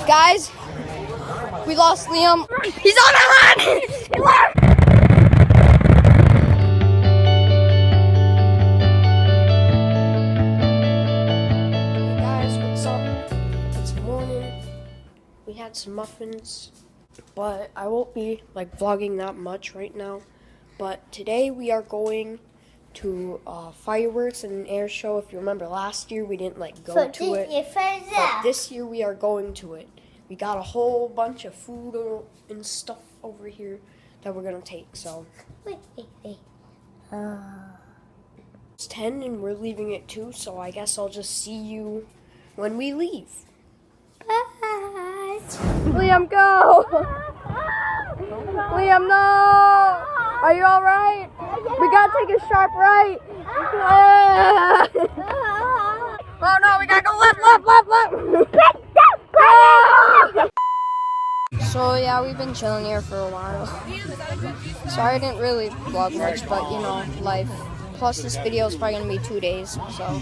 Guys, we lost Liam. He's on the run! He left! Hey guys, what's up? It's morning. We had some muffins, but I won't be vlogging that much right now. But today we are going to fireworks and an air show. If you remember last year, we didn't go to it. But this year we are going to it. We got a whole bunch of food and stuff over here that we're gonna take. So it's 10 and we're leaving at 2. So I guess I'll just see you when we leave. Bye. Liam, go! Liam, no! Are you all right? We gotta take a sharp right. Oh no, we gotta go left. So yeah, we've been chilling here for a while. Sorry I didn't really vlog much, but you know, life. Plus this video is probably gonna be 2 days, so.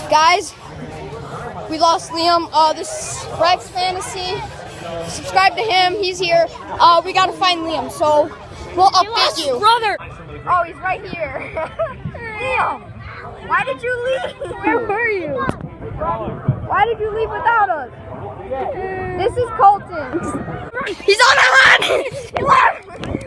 Guys, we lost Liam. This is Rex Fantasy. Subscribe to him. He's here. We gotta find Liam, so we'll update you. Brother. Oh, he's right here. Liam, why did you leave? Where were you? Why did you leave without us? This is Colton. He's on the run. He left.